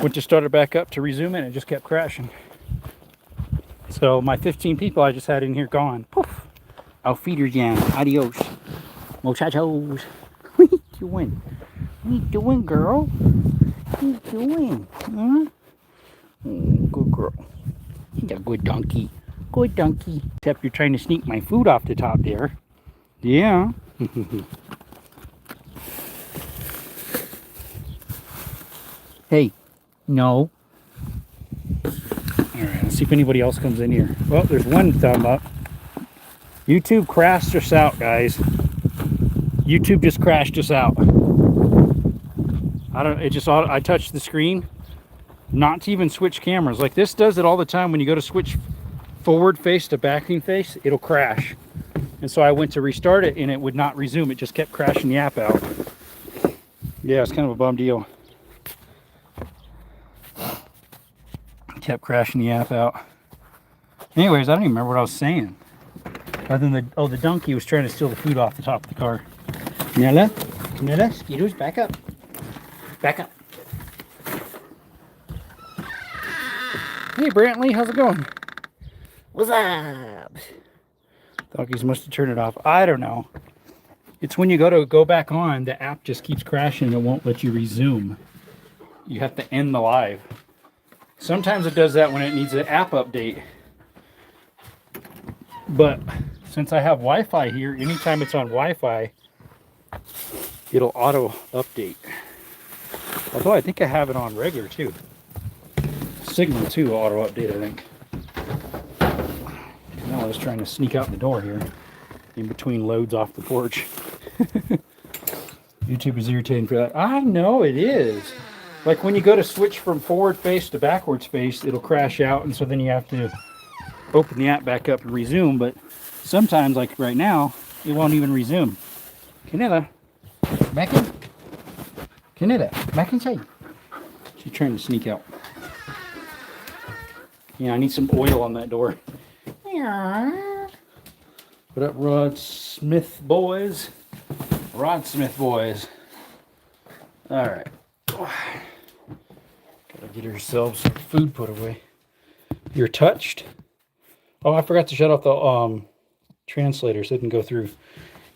Went to start it back up to resume it, and it just kept crashing. So my 15 people I just had in here gone. Poof. Auf Wiedersehen. Adios. Muchachos. What are you doing? What are you doing, girl? What are you doing? Huh? Oh, good girl. He's a good donkey. Good donkey. Except you're trying to sneak my food off the top there. Yeah. Hey. No. Alright, let's see if anybody else comes in here. Well, there's one thumb up. YouTube crashed us out, guys. YouTube just crashed us out. I touched the screen not to even switch cameras. Like this does it all the time when you go to switch forward face to backing face, it'll crash. And so I went to restart it and it would not resume. It just kept crashing the app out. Yeah, it's kind of a bum deal. Kept crashing the app out. Anyways, I don't even remember what I was saying. Other than the donkey was trying to steal the food off the top of the car. Nella, Skittles, back up. Back up. Hey, Brantley, how's it going? What's up? Donkeys must have turned it off. I don't know. It's when you go back on, the app just keeps crashing and it won't let you resume. You have to end the live. Sometimes it does that when it needs an app update. But since I have Wi-Fi here, anytime it's on Wi-Fi, it'll auto update. Although I think I have it on regular too. Signal too, auto update, I think. Now I was trying to sneak out the door here in between loads off the porch. YouTube is irritating for that. I know it is. Like when you go to switch from forward face to backwards face, it'll crash out, and so then you have to open the app back up and resume. But sometimes, like right now, it won't even resume. Canela, back in. Canela, back inside. She's trying to sneak out. Yeah, I need some oil on that door. What up, Rod Smith boys? Rod Smith boys. All right. Gotta get ourselves some food put away. You're touched? Oh, I forgot to shut off the translator so it can go through.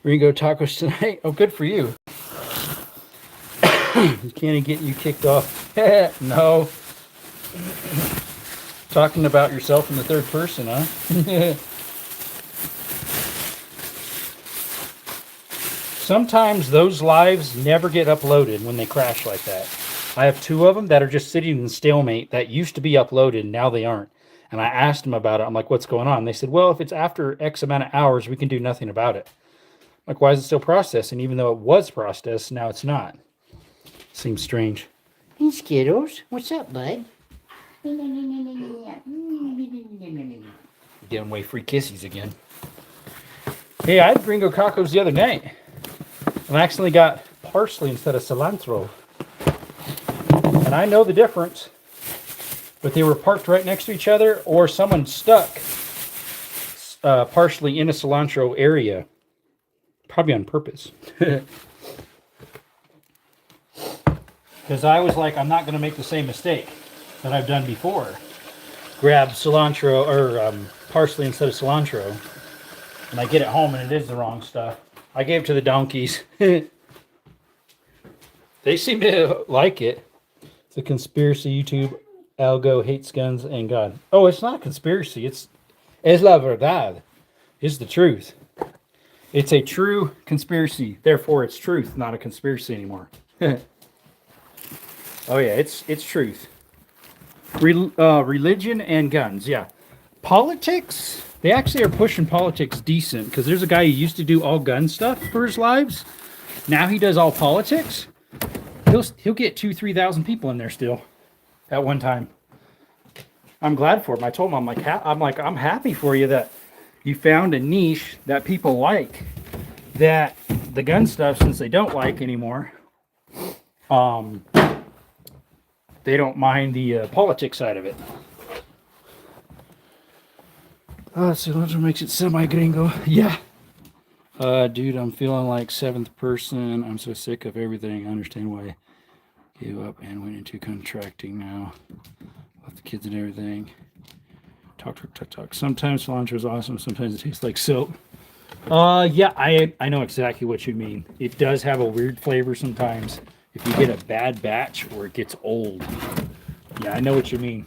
We're gonna go tacos tonight. Oh, good for you. Can't get you kicked off. No. Talking about yourself in the third person, huh? Sometimes those lives never get uploaded when they crash like that. I have 2 of them that are just sitting in stalemate that used to be uploaded, and now they aren't. And I asked them about it. I'm like, what's going on? They said, well, if it's after X amount of hours, we can do nothing about it. I'm like, why is it still processing? Even though it was processed, now it's not. Seems strange. Hey, Skittles. What's up, bud? Giving away free kissies again. Hey, I had gringo tacos the other night. And I accidentally got parsley instead of cilantro. And I know the difference. But they were parked right next to each other, or someone stuck parsley in a cilantro area. Probably on purpose. Because I was like, I'm not going to make the same mistake that I've done before. Grab cilantro or parsley instead of cilantro. And I get it home and it is the wrong stuff. I gave it to the donkeys. They seem to like it. It's a conspiracy. YouTube algo hates guns and God. Oh, it's not a conspiracy. It's la verdad. It's the truth. It's a true conspiracy. Therefore, it's truth, not a conspiracy anymore. Oh yeah, it's truth. Religion and guns. Yeah, politics. They actually are pushing politics decent because there's a guy who used to do all gun stuff for his lives. Now he does all politics. He'll get 2,000-3,000 people in there still at one time. I'm glad for him. I told him I'm happy for you that you found a niche that people like, that the gun stuff, since they don't like anymore, they don't mind the politics side of it. Cilantro makes it semi-gringo. Yeah. Dude, I'm feeling like 7th person. I'm so sick of everything. I understand why Gave up and went into contracting now. Left the kids and everything. Talk. Sometimes cilantro is awesome. Sometimes it tastes like soap. Yeah, I know exactly what you mean. It does have a weird flavor sometimes if you get a bad batch or it gets old. Yeah, I know what you mean.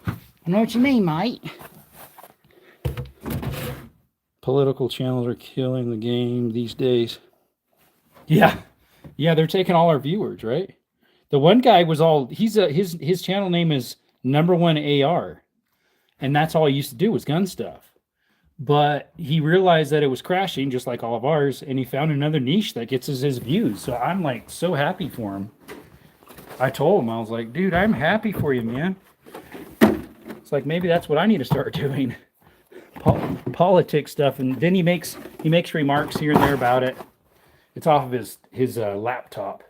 I know what you mean, mate. Political channels are killing the game these days. Yeah, they're taking all our viewers, right? The one guy was all his channel name is #1AR, and that's all he used to do was gun stuff. But he realized that it was crashing just like all of ours, and he found another niche that gets us his views. So I'm like so happy for him. I told him, I was like, dude, I'm happy for you, man. It's like maybe that's what I need to start doing. Politics stuff. And then he makes remarks here and there about it. It's off of his laptop.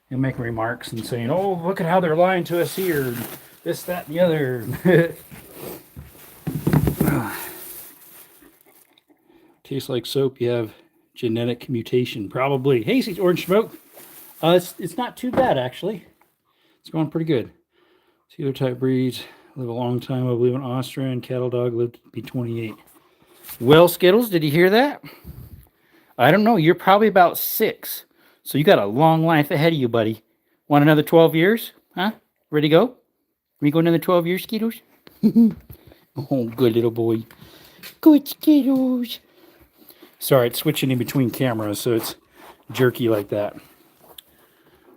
He'll make remarks and saying, oh, look at how they're lying to us here. This, that, and the other. Tastes like soap. You have genetic mutation, probably. Hey, it's Orange Smoke. It's not too bad, actually. It's going pretty good. Sealer type breeds live a long time. I believe an Austrian cattle dog lived to be 28. Well, Skittles, did you hear that? I don't know. You're probably about 6. So you got a long life ahead of you, buddy. Want another 12 years? Huh? Ready to go? We go another 12 years, Skittles? Oh, good little boy. Good Skittles. Sorry, it's switching in between cameras, so it's jerky like that.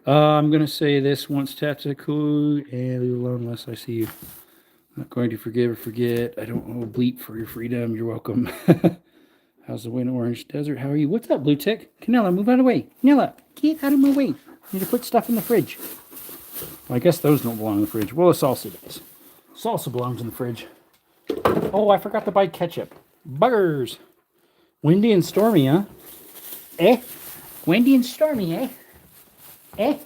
I'm going to say this once tactical and leave alone unless I see you. I'm not going to forgive or forget. I don't know, bleep for your freedom. You're welcome. How's the wind, Orange Desert? How are you? What's up, Blue Tick? Canella, move out of the way. Canella, get out of my way. I need to put stuff in the fridge. Well, I guess those don't belong in the fridge. Well, the salsa does. Salsa belongs in the fridge. Oh, I forgot to buy ketchup. Buggers. Windy and stormy, huh? Eh? Windy and stormy, eh? Eh?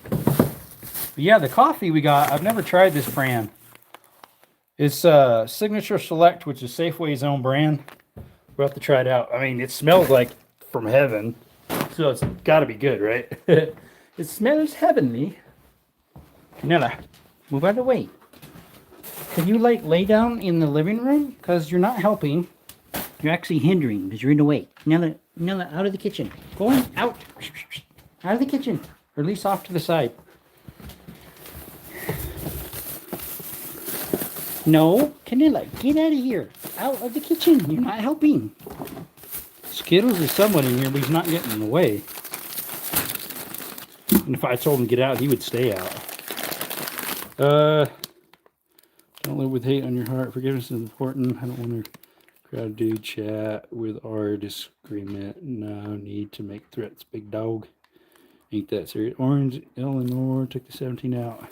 But yeah, the coffee we got, I've never tried this brand. It's Signature Select, which is Safeway's own brand. We'll have to try it out. I mean, it smells like from heaven, so it's got to be good, right? It smells heavenly. Nella, move out of the way. Can you like lay down in the living room? Because you're not helping. You're actually hindering because you're in the way. Nella, out of the kitchen. Going out. Out of the kitchen. Or at least off to the side. No, Canilla, get out of here. Out of the kitchen. You're not helping. Skittles is somewhat in here, but he's not getting in the way. And if I told him to get out, he would stay out. Don't live with hate on your heart. Forgiveness is important. I don't want to crowd dude chat with our disagreement. No need to make threats, big dog. Ain't that serious. Orange, Eleanor took the 17 out.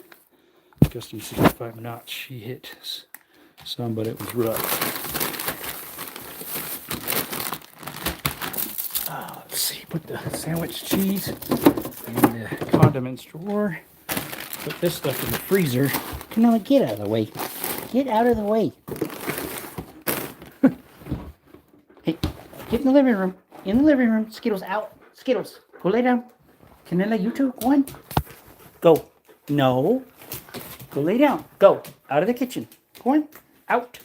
Gusty 65 knots. She hit some, but it was rough. Let's see. Put the sandwich cheese in the condiments drawer. Put this stuff in the freezer. Come on, get out of the way. Get out of the way. Hey, get in the living room. In the living room. Skittles out. Skittles, go lay down. Canella, you two, go on. Go. No. Go lay down. Go. Out of the kitchen. Go on. Out.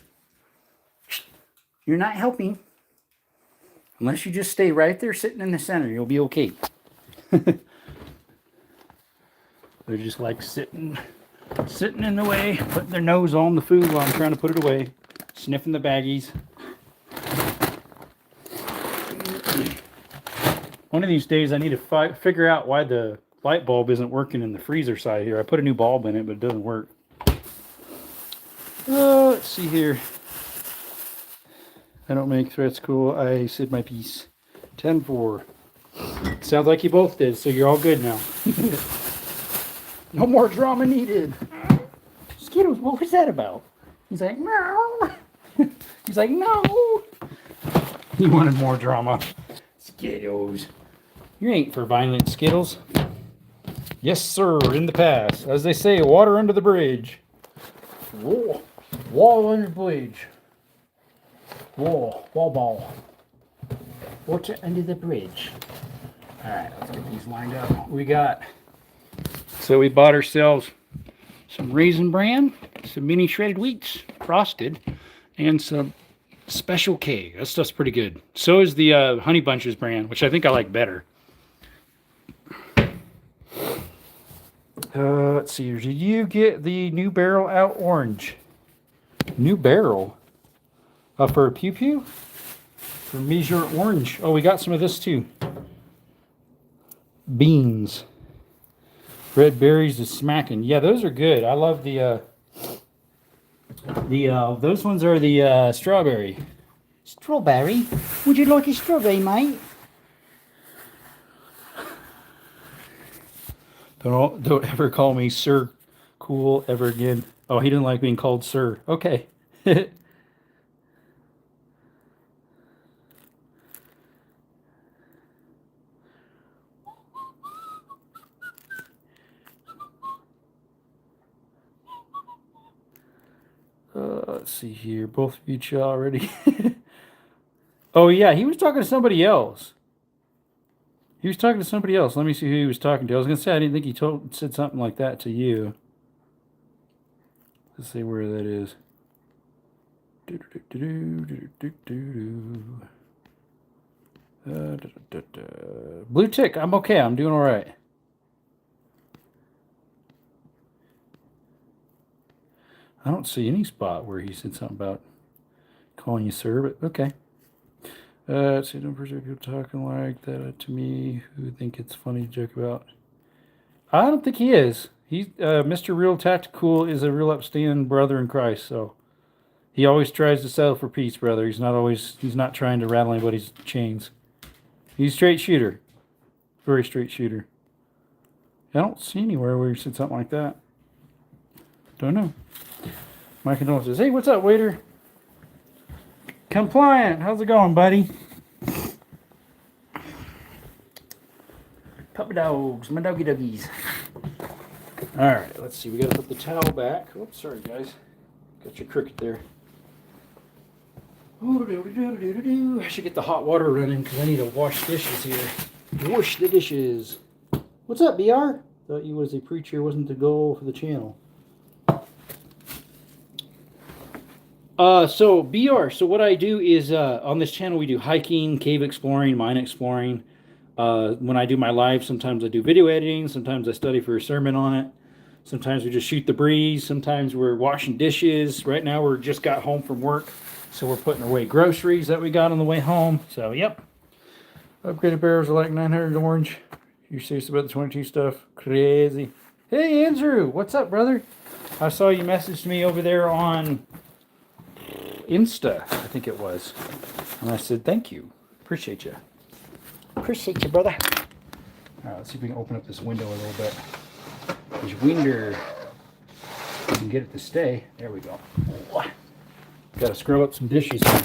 You're not helping. Unless you just stay right there sitting in the center, you'll be okay. They're just like sitting in the way, putting their nose on the food while I'm trying to put it away. Sniffing the baggies. One of these days I need to figure out why the light bulb isn't working in the freezer side here. I put a new bulb in it, but it doesn't work. Let's see here. I don't make threats cool. I said my piece. 10-4. Sounds like you both did, so you're all good now. No more drama needed. Skittles, what was that about? He's like, no. He's like, no. He wanted more drama. Skittles. You ain't for violent, Skittles. Yes, sir, in the past. As they say, water under the bridge. Wall under the bridge. Wall ball. Water under the bridge. Alright, let's get these lined up. We got So we bought ourselves some Raisin Bran, some mini shredded wheats, frosted, and some Special K. That stuff's pretty good. So is the Honey Bunches brand, which I think I like better. Let's see. Did you get the new barrel out orange? New barrel? For Pew Pew? For Measure Orange. Oh, we got some of this too. Beans. Red berries is smacking. Yeah, those are good. I love the those ones are the strawberry. Strawberry? Would you like a strawberry, mate? Don't ever call me Sir Cool ever again. Oh, he didn't like being called Sir. Okay. Let's see here. Both of you chill already. Oh, yeah. He was talking to somebody else. He was talking to somebody else. Let me see who he was talking to. I was going to say, I didn't think he said something like that to you. Let's see where that is. Blue tick. I'm okay. I'm doing all right. I don't see any spot where he said something about calling you sir, but okay. Let's see, don't person people talking like that to me who think it's funny to joke about. I don't think he is. He's Mr. Real Tactical is a real upstanding brother in Christ, so he always tries to settle for peace, brother. He's not trying to rattle anybody's chains. He's a straight shooter. Very straight shooter. I don't see anywhere where he said something like that. Don't know. My condolences. Hey, what's up, waiter? Compliant. How's it going, buddy? Puppy dogs. My doggy doggies. All right, let's see. We got to put the towel back. Oops, sorry, guys. Got your cricket there. I should get the hot water running because I need to wash dishes here. Wash the dishes. What's up, BR? Thought you was a preacher, wasn't the goal for the channel. So BR, so what I do is, on this channel we do hiking, cave exploring, mine exploring. When I do my live, sometimes I do video editing, sometimes I study for a sermon on it. Sometimes we just shoot the breeze, sometimes we're washing dishes. Right now we're just got home from work, so we're putting away groceries that we got on the way home. So, yep. Upgraded barrels are like 900 orange. You serious about the 22 stuff? Crazy. Hey, Andrew, what's up, brother? I saw you messaged me over there on Insta, I think it was. And I said, thank you. Appreciate you. Appreciate you, brother. All right, let's see if we can open up this window a little bit. This window. We can get it to stay. There we go. Got to scrub up some dishes here.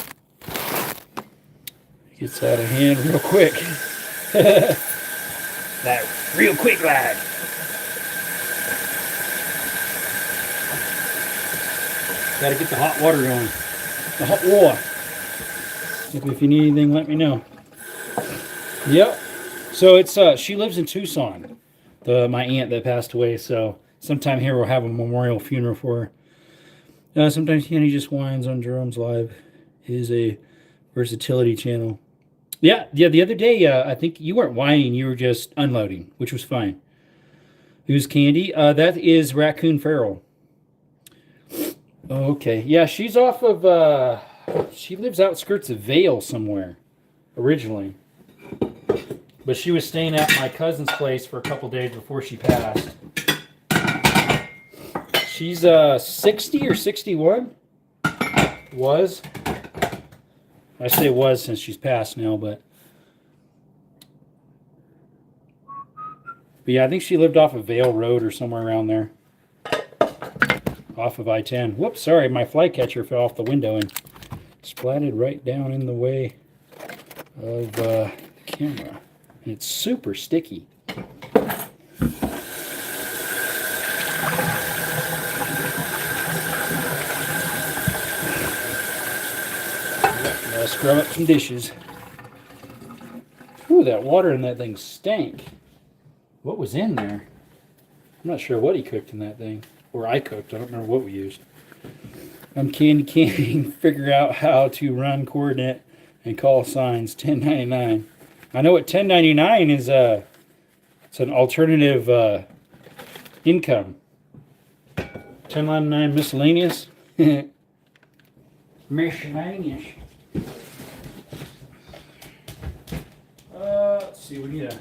Gets out of hand real quick. That real quick, lad. Got to get the hot water going. The hot water. If you need anything, let me know. Yep. So it's she lives in Tucson. My aunt that passed away. So sometime here we'll have a memorial funeral for her. Sometimes Kenny just whines on Jerome's Live. It is a versatility channel. Yeah. The other day, I think you weren't whining. You were just unloading, which was fine. Who's Candy? That is Raccoon Farrell. Okay. Yeah, she's off of, she lives outskirts of Vale somewhere, originally. But she was staying at my cousin's place for a couple days before she passed. She's 60 or 61? Was. I say was since she's passed now, but yeah, I think she lived off of Vale Road or somewhere around there. Off of I-10. Whoops, sorry, my flycatcher fell off the window and splatted right down in the way of the camera. And it's super sticky. Gotta scrub up some dishes. Ooh, that water in that thing stank. What was in there? I'm not sure what he cooked in that thing. Or I cooked. I don't remember what we used. I'm canning, figure out how to run coordinate and call signs. 1099. I know what 1099 is. It's an alternative income. 1099 miscellaneous. Miscellaneous. Let's see. We need a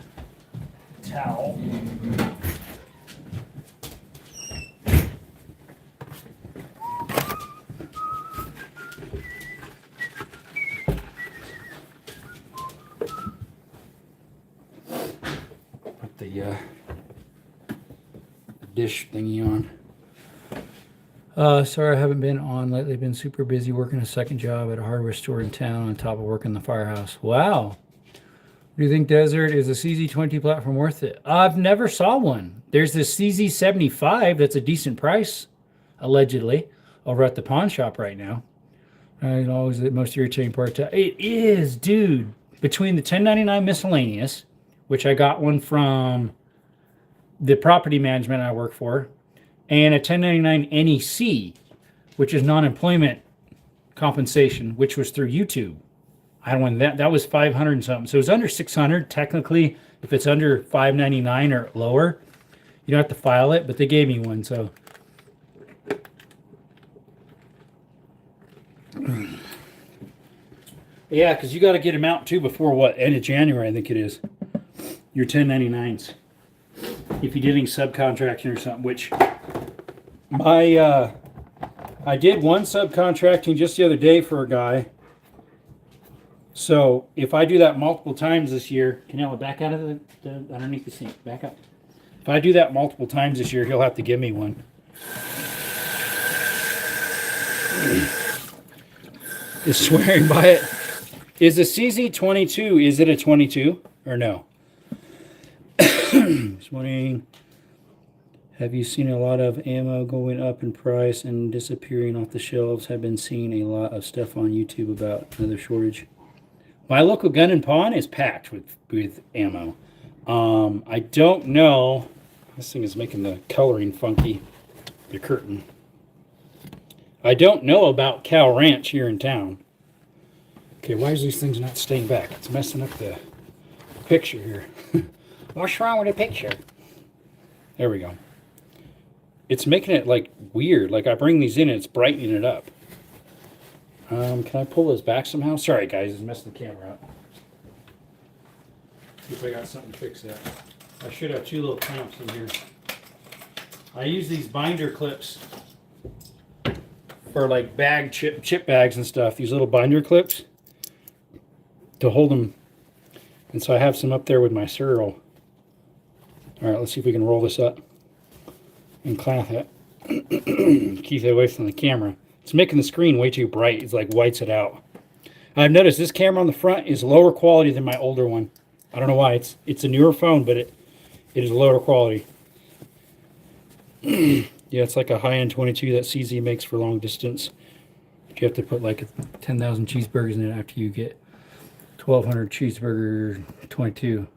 towel. Put the dish thingy on. Sorry I haven't been on lately. Been super busy working a second job at a hardware store in town on top of working the firehouse. Wow. Do you think Desert is a CZ20 platform worth it? I've never saw one. There's this CZ75 that's a decent price, allegedly, over at the pawn shop right now. Always the most irritating part. It is, dude. Between the 1099 miscellaneous, which I got one from the property management I work for, and a 1099 NEC, which is non-employment compensation, which was through YouTube. I don't want that was 500 and something. So it was under 600 technically. If it's under 599 or lower, you don't have to file it, but they gave me one, so yeah, because you got to get them out too before what, end of January, I think it is. Your 1099s. If you did any subcontracting or something, which I did one subcontracting just the other day for a guy. So if I do that multiple times this year, can you back out of the underneath the sink? Back up. If I do that multiple times this year, he'll have to give me one. Is swearing by it. Is a CZ22, is it a 22 or no? Just wondering, have you seen a lot of ammo going up in price and disappearing off the shelves? Have been seeing a lot of stuff on YouTube about another shortage. My local gun and pawn is packed with ammo. I don't know. This thing is making the coloring funky. The curtain. I don't know about Cow Ranch here in town. Okay, why is these things not staying back? It's messing up the picture here. What's wrong with the picture? There we go. It's making it like weird. Like I bring these in and it's brightening it up. Can I pull those back somehow? Sorry guys, it's messing the camera up. See if I got something to fix that. I should have two little clamps in here. I use these binder clips for like bag chip bags and stuff. These little binder clips to hold them. And so I have some up there with my serial. All right, let's see if we can roll this up and clamp it. Keep it away from the camera. It's making the screen way too bright. It's like whites it out. I've noticed this camera on the front is lower quality than my older one. I don't know why. It's a newer phone, but it is lower quality. Yeah, it's like a high-end 22 that CZ makes for long distance. You have to put like 10,000 cheeseburgers in it after you get 1,200 cheeseburger 22.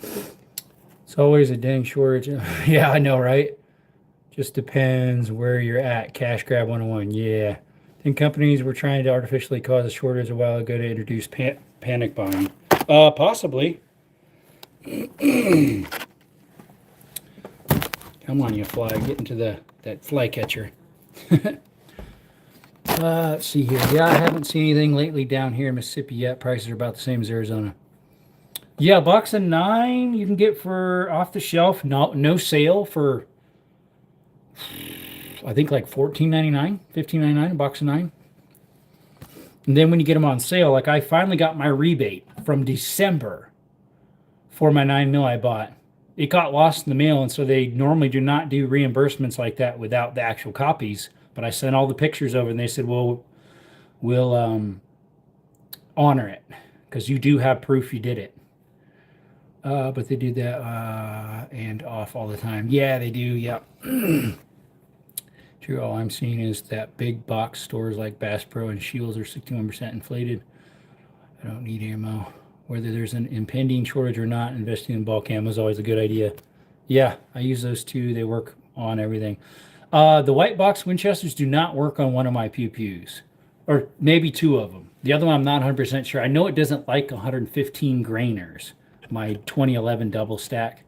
It's always a dang shortage. Yeah, I know, right? Just depends where you're at. Cash grab 101. Yeah. I think companies were trying to artificially cause a shortage a while ago to introduce panic buying. Possibly. Come on, you fly. Get into that fly catcher. Let's see here. Yeah, I haven't seen anything lately down here in Mississippi yet. Prices are about the same as Arizona. Yeah, box of 9 you can get for off the shelf. No sale for, I think like $14.99, $15.99 a box of 9. And then when you get them on sale, like I finally got my rebate from December for my 9mm I bought. It got lost in the mail, and so they normally do not do reimbursements like that without the actual copies. But I sent all the pictures over, and they said, well, we'll honor it because you do have proof you did it. But they do that and off all the time. Yeah, they do, yeah. True, all I'm seeing is that big box stores like Bass Pro and Shields are 61% inflated. I don't need ammo. Whether there's an impending shortage or not, investing in bulk ammo is always a good idea. Yeah, I use those too. They work on everything. The white box Winchesters do not work on one of my pew pews, or maybe two of them. The other one I'm not 100% sure. I know it doesn't like 115 grainers. My 2011 double stack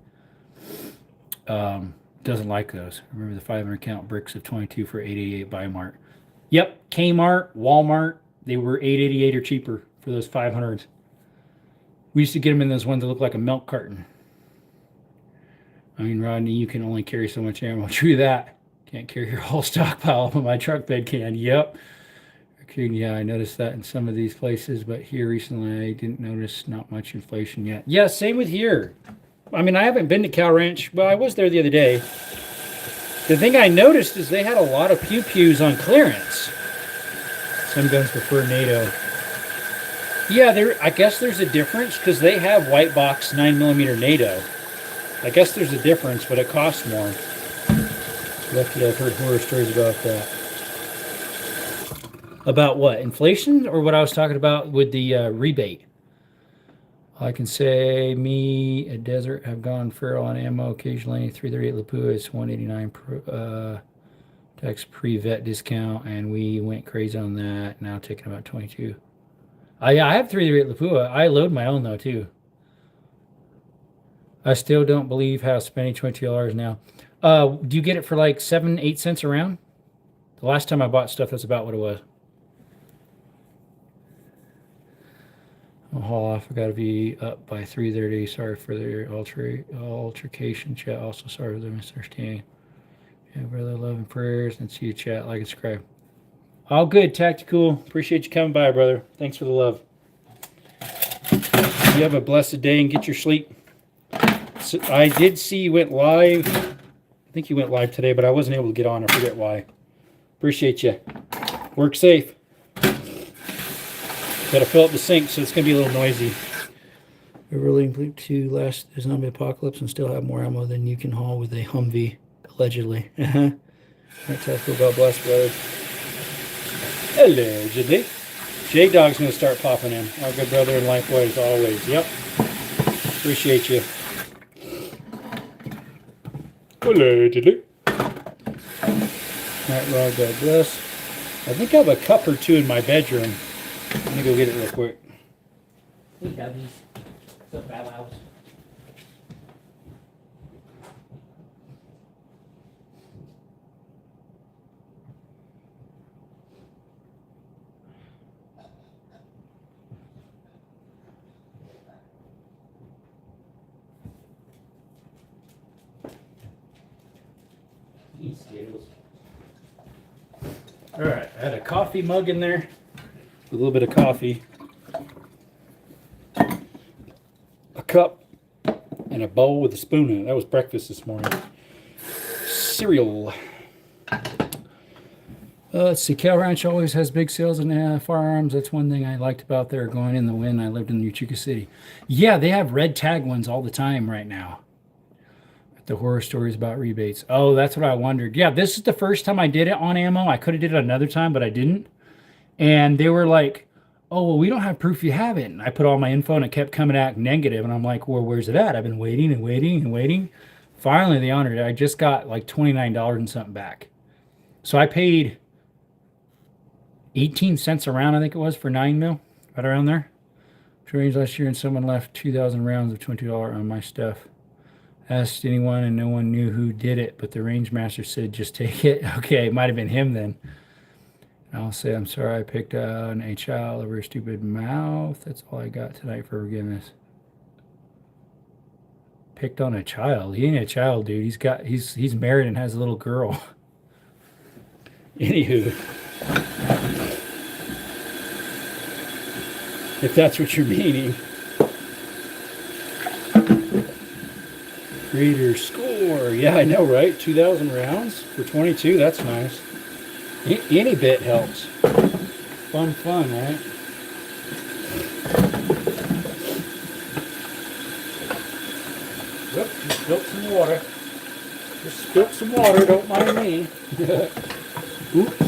doesn't like those. Remember the 500 count bricks of 22 for 888 by Mart. Yep, Kmart, Walmart, they were 888 or cheaper for those 500s. We used to get them in those ones that look like a milk carton. I mean, Rodney, you can only carry so much ammo. True that. Can't carry your whole stockpile, but my truck bed can. Yep. Okay, yeah, I noticed that in some of these places, but here recently I didn't notice not much inflation yet. Yeah, same with here. I mean, I haven't been to Cow Ranch. Well, I was there the other day. The thing I noticed is they had a lot of pew pews on clearance. Some guns prefer NATO. Yeah, I guess there's a difference because they have white box 9mm NATO. I guess there's a difference, but it costs more. Lucky I've heard horror stories about that. About what? Inflation or what I was talking about with the rebate? I can say me at Desert have gone feral on ammo occasionally. 338 Lapua is 189 tax pre-vet discount, and we went crazy on that. Now taking about 22. Yeah, I have 338 Lapua. I load my own though too. I still don't believe how spending $22 now. Do you get it for like 7-8 cents a round? The last time I bought stuff, that's about what it was. I'll haul off. I got to be up by 3:30. Sorry for the altercation, chat. Also sorry for the misunderstanding. Yeah, brother, love and prayers, and see you, chat. Like and subscribe. All good, Tactical. Appreciate you coming by, brother. Thanks for the love. You have a blessed day and get your sleep. So I did see you went live. I think you went live today, but I wasn't able to get on. I forget why. Appreciate you. Work safe. Got to fill up the sink, so it's going to be a little noisy. We're really to last the zombie apocalypse and still have more ammo than you can haul with a Humvee, allegedly. That's Tactical. God bless, brother. Allegedly. J-Dog's going to start popping in. Our good brother and likewise always. Yep. Appreciate you. Allegedly. Alright, Rod, God bless. I think I have a cup or two in my bedroom. I'm going to go get it real quick. Hey, Dubbies. What's up, Bow Wows? All right, I had a coffee mug in there with a little bit of coffee, a cup, and a bowl with a spoon in it. That was breakfast this morning. Cereal. Let's see, Cow Ranch always has big sales in firearms. That's one thing I liked about there going in the wind. I lived in Uchuca City. Yeah, they have red tag ones all the time right now. The horror stories about rebates. Oh, that's what I wondered. Yeah, this is the first time I did it on ammo. I could have did it another time, but I didn't. And they were like, oh, well, we don't have proof you have it. And I put all my info and it kept coming out negative. And I'm like, well, where's it at? I've been waiting and waiting and waiting. Finally, they honored it. I just got like $29 and something back. So I paid 18 cents a round, I think it was, for 9mm, right around there. Range last year, and someone left 2,000 rounds of $20 on my stuff. Asked anyone, and no one knew who did it, but the range master said, just take it. Okay, it might have been him then. I'll say, I'm sorry I picked on a child over a stupid mouth. That's all I got tonight for forgiveness. Picked on a child? He ain't a child, dude. He's married and has a little girl. Anywho. If that's what you're meaning. Reader score. Yeah, I know, right? 2,000 rounds for 22. That's nice. Any bit helps. Fun, right? Whoop, just spilt some water. Just spilt some water, don't mind me. Oops.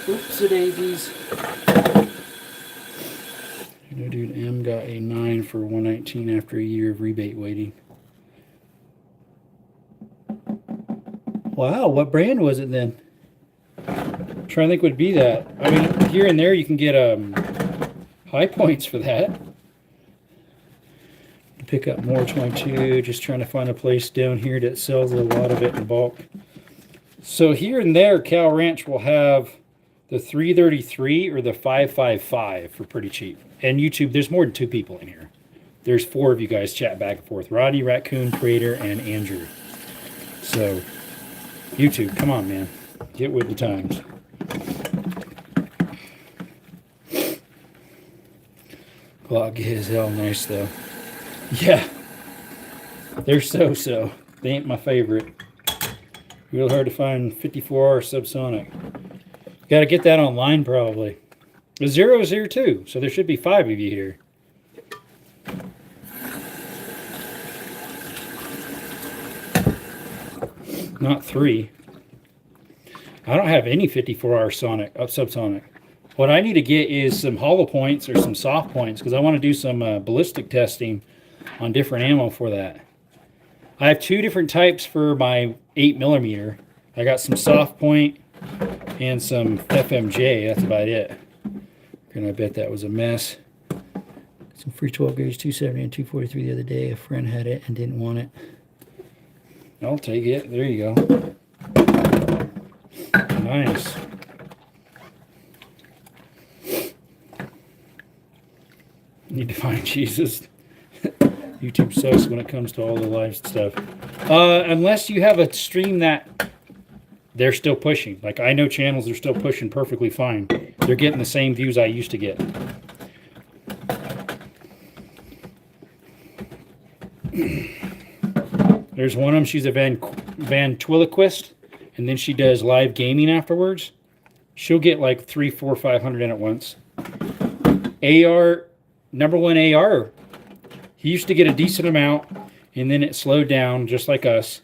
Oops-a-daisies. You know, dude, M got a 9 for 119 after a year of rebate waiting. Wow, what brand was it then? I'm trying to think what would be that. I mean, here and there you can get high points for that. Pick up more 22, just trying to find a place down here that sells a lot of it in bulk. So here and there, Cal Ranch will have the 333 or the 555 for pretty cheap. And YouTube, there's more than 2 people in here. There's 4 of you guys chat back and forth. Rodney, Raccoon, Creator, and Andrew. So, YouTube, come on, man. Get with the times. Glock is hell nice, though. Yeah. They're so-so. They ain't my favorite. Real hard to find 54R subsonic. Got to get that online, probably. The Zero is here, too. So there should be 5 of you here. Not 3. I don't have any 54R subsonic. What I need to get is some hollow points or some soft points because I want to do some ballistic testing on different ammo for that. I have 2 different types for my 8mm. I got some soft point and some FMJ. That's about it. And I bet that was a mess. Some free 12 gauge 270 and 243 the other day. A friend had it and didn't want it. I'll take it. There you go. Nice. Need to find Jesus. YouTube sucks when it comes to all the live stuff. Unless you have a stream that they're still pushing. Like I know channels they're still pushing perfectly fine. They're getting the same views I used to get. There's one of them. She's a ventriloquist, and then she does live gaming afterwards. She'll get like 300, 400, 500 in at once. AR, number 1 AR. He used to get a decent amount, and then it slowed down, just like us.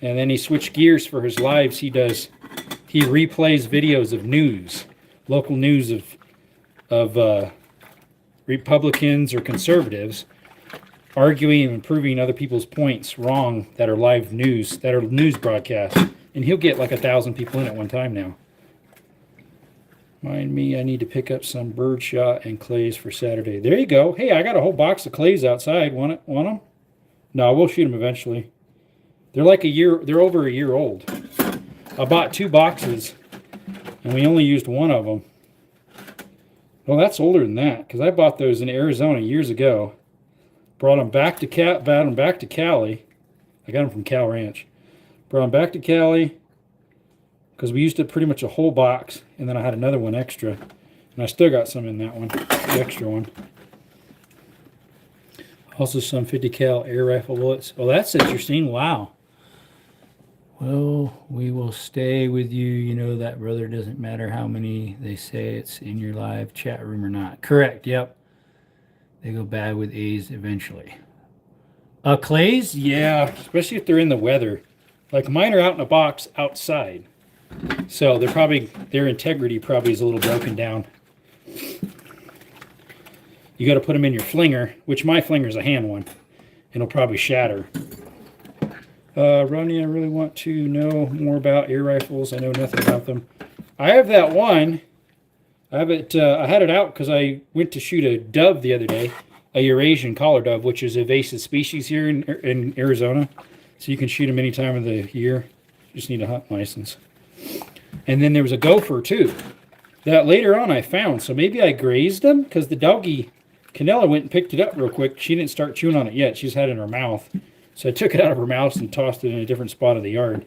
And then he switched gears for his lives. He replays videos of news, local news of Republicans or conservatives arguing and proving other people's points wrong that are live news, that are news broadcasts. And he'll get like 1,000 people in at one time now. Mind me, I need to pick up some birdshot and clays for Saturday. There you go. Hey, I got a whole box of clays outside. Want them? No, we'll shoot them eventually. They're like they're over a year old. I bought 2 boxes, and we only used 1 of them. Well, that's older than that, because I bought those in Arizona years ago. Brought them back to Cali. I got them from Cal Ranch. Brought them back to Cali, because we used pretty much a whole box, and then I had another one extra. And I still got some in that one, the extra one. Also some 50 cal air rifle bullets. Oh, that's interesting. Wow. Well, we will stay with you. You know that, brother. Doesn't matter how many they say it's in your live chat room or not. Correct. Yep. They go bad with A's eventually. Clays? Yeah, especially if they're in the weather. Like mine are out in a box outside. So their integrity probably is a little broken down. You got to put them in your flinger, which my flinger is a hand one. And it'll probably shatter. Ronnie, I really want to know more about air rifles. I know nothing about them. I have that one. I have it. I had it out because I went to shoot a dove the other day, a Eurasian collar dove, which is a invasive species here in Arizona. So you can shoot them any time of the year. You just need a hunt license. And then there was a gopher too. That later on I found. So maybe I grazed them because the doggy, Canella, went and picked it up real quick. She didn't start chewing on it yet. She's had it in her mouth. So I took it out of her mouth and tossed it in a different spot of the yard.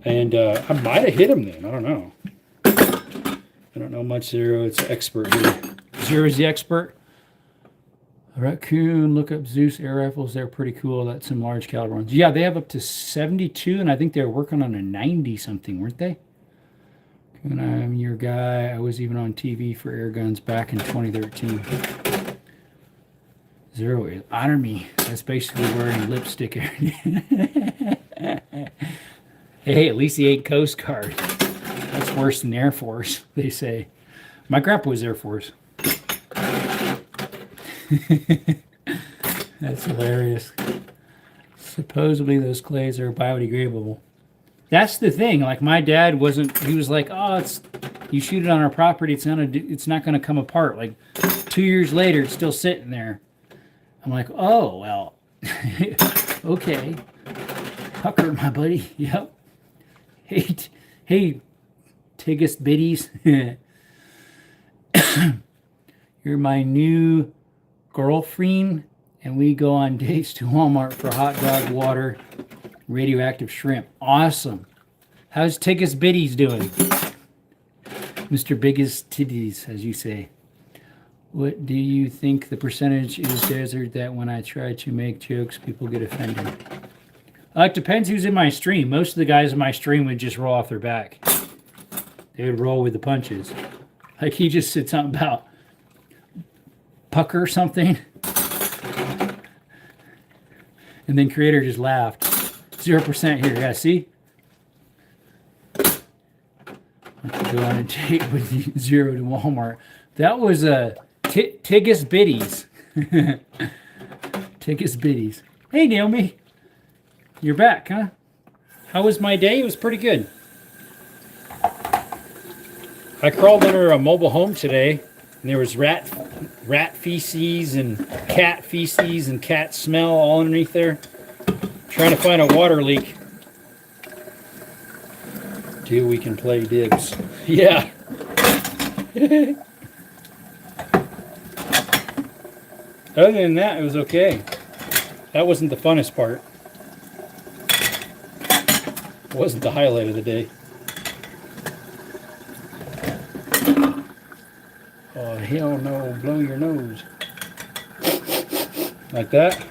And I might have hit him then. I don't know. I don't know much. Zero, it's expert here. Zero is the expert. Raccoon, look up Zeus air rifles. They're pretty cool. That's some large caliber ones. Yeah, they have up to 72, and I think they're working on a 90 something, weren't they? And I'm your guy. I was even on TV for air guns back in 2013. Zero is honor me. That's basically wearing lipstick. Hey, at least he ain't Coast Guard. That's worse than Air Force, they say. My grandpa was Air Force. That's hilarious. Supposedly those clays are biodegradable. That's the thing. Like my dad wasn't. He was like, "Oh, it's you shoot it on our property. It's not gonna come apart." Like 2 years later, it's still sitting there. I'm like, "Oh well, okay." Pucker, my buddy. Yep. Hey, Tiggus biddies. You're my new girlfriend, and we go on dates to Walmart for hot dog water, radioactive shrimp. Awesome. How's Tiggus biddies doing? Mr. Biggest Titties, as you say. What do you think the percentage is, Desert, that when I try to make jokes, people get offended? It depends who's in my stream. Most of the guys in my stream would just roll off their back. They would roll with the punches. Like he just said something about pucker or something. And then Creator just laughed. 0% here. Yeah, see? Go on a date with you, 0 to Walmart. That was a Tiggus Biddies. Tiggus Biddies. Hey, Naomi. You're back, huh? How was my day? It was pretty good. I crawled under a mobile home today, and there was rat feces and cat smell all underneath there. Trying to find a water leak. Till we can play dibs. Yeah. Other than that, it was okay. That wasn't the funnest part. It wasn't the highlight of the day. Oh, hell no. Blow your nose. Like that?